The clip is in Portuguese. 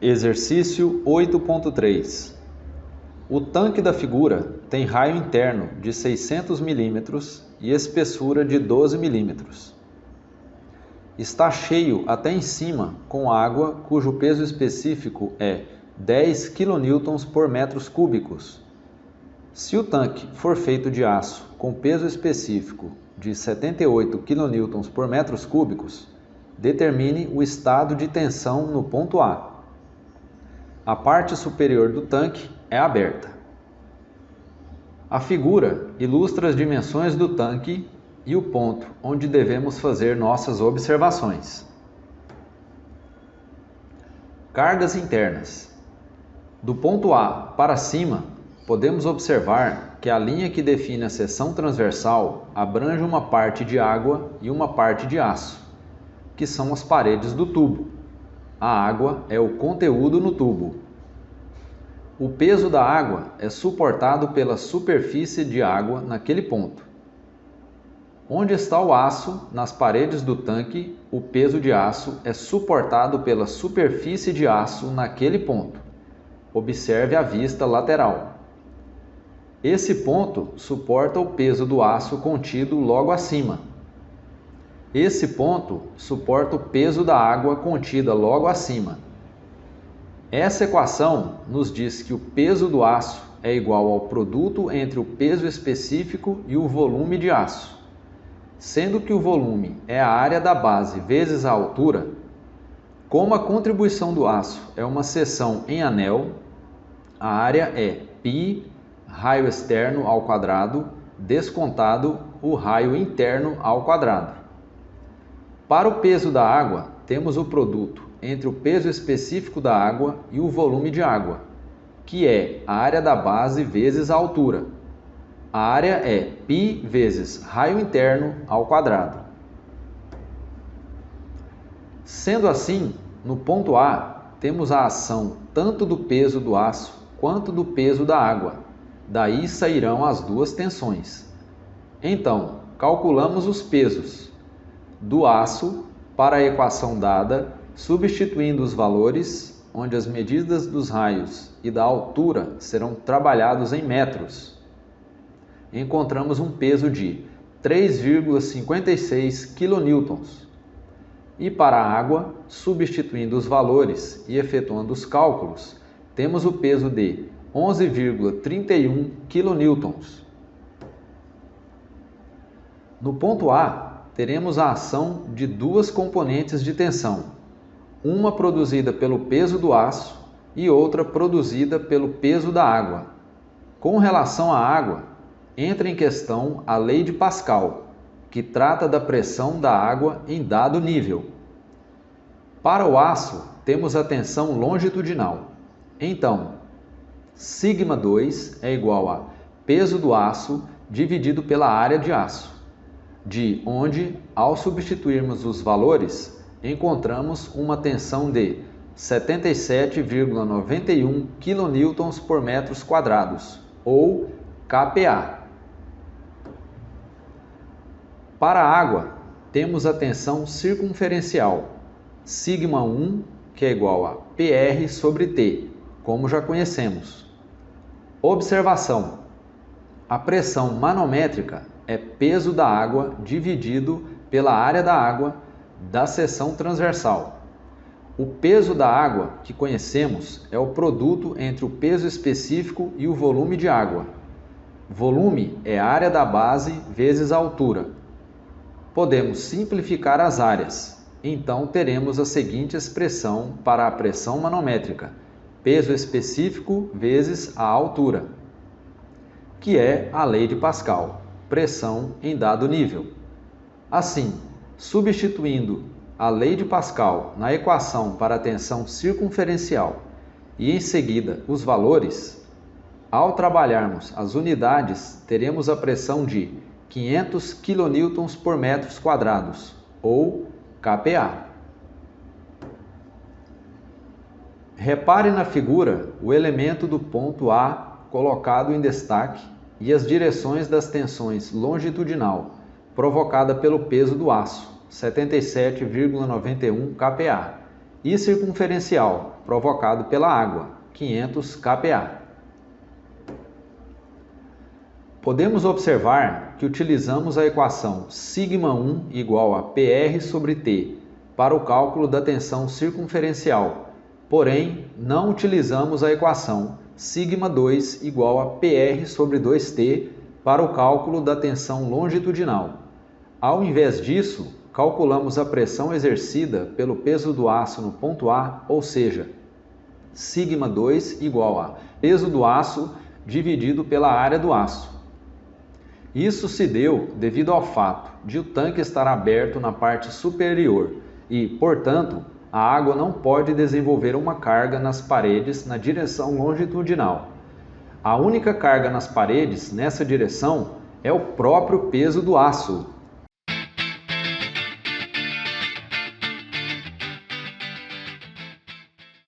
Exercício 8.3. O tanque da figura tem raio interno de 600 mm e espessura de 12 mm. Está cheio até em cima com água cujo peso específico é 10 kN por metros cúbicos. Se o tanque for feito de aço com peso específico de 78 kN por metros cúbicos, determine o estado de tensão no ponto A. A parte superior do tanque é aberta. A figura ilustra as dimensões do tanque e o ponto onde devemos fazer nossas observações. Cargas internas. Do ponto A para cima, podemos observar que a linha que define a seção transversal abrange uma parte de água e uma parte de aço, que são as paredes do tubo. A água é o conteúdo no tubo. O peso da água é suportado pela superfície de água naquele ponto. Onde está o aço, nas paredes do tanque, o peso de aço é suportado pela superfície de aço naquele ponto. Observe a vista lateral. Esse ponto suporta o peso do aço contido logo acima. Esse ponto suporta o peso da água contida logo acima. Essa equação nos diz que o peso do aço é igual ao produto entre o peso específico e o volume de aço. Sendo que o volume é a área da base vezes a altura, como a contribuição do aço é uma seção em anel, a área é π raio externo ao quadrado descontado o raio interno ao quadrado. Para o peso da água, temos o produto entre o peso específico da água e o volume de água, que é a área da base vezes a altura. A área é π vezes raio interno ao quadrado. Sendo assim, no ponto A, temos a ação tanto do peso do aço quanto do peso da água. Daí sairão as duas tensões. Então, calculamos os pesos do aço para a equação dada, substituindo os valores, onde as medidas dos raios e da altura serão trabalhados em metros. Encontramos um peso de 3,56 kN. E para a água, substituindo os valores e efetuando os cálculos, temos o peso de 11,31 kN. No ponto A, teremos a ação de duas componentes de tensão, uma produzida pelo peso do aço e outra produzida pelo peso da água. Com relação à água, entra em questão a lei de Pascal, que trata da pressão da água em dado nível. Para o aço, temos a tensão longitudinal. Então, σ2 é igual a peso do aço dividido pela área de aço, de onde, ao substituirmos os valores, encontramos uma tensão de 77,91 kN por metros quadrados, ou kPa. Para a água, temos a tensão circunferencial, σ1, que é igual a PR sobre T, como já conhecemos. Observação: a pressão manométrica é peso da água dividido pela área da água da seção transversal. O peso da água que conhecemos é o produto entre o peso específico e o volume de água. Volume é a área da base vezes a altura. Podemos simplificar as áreas, então teremos a seguinte expressão para a pressão manométrica: peso específico vezes a altura, que é a lei de Pascal. Pressão em dado nível. Assim, substituindo a lei de Pascal na equação para a tensão circunferencial e em seguida os valores, ao trabalharmos as unidades, teremos a pressão de 500 kN por metros quadrados, ou kPa. Repare na figura o elemento do ponto A colocado em destaque e as direções das tensões longitudinal, provocada pelo peso do aço, 77,91 kPa, e circunferencial, provocado pela água, 500 kPa. Podemos observar que utilizamos a equação σ1 igual a PR sobre T para o cálculo da tensão circunferencial, porém não utilizamos a equação σ2 igual a PR sobre 2T para o cálculo da tensão longitudinal. Ao invés disso, calculamos a pressão exercida pelo peso do aço no ponto A, ou seja, σ2 igual a peso do aço dividido pela área do aço. Isso se deu devido ao fato de o tanque estar aberto na parte superior e, portanto, a água não pode desenvolver uma carga nas paredes na direção longitudinal. A única carga nas paredes nessa direção é o próprio peso do aço,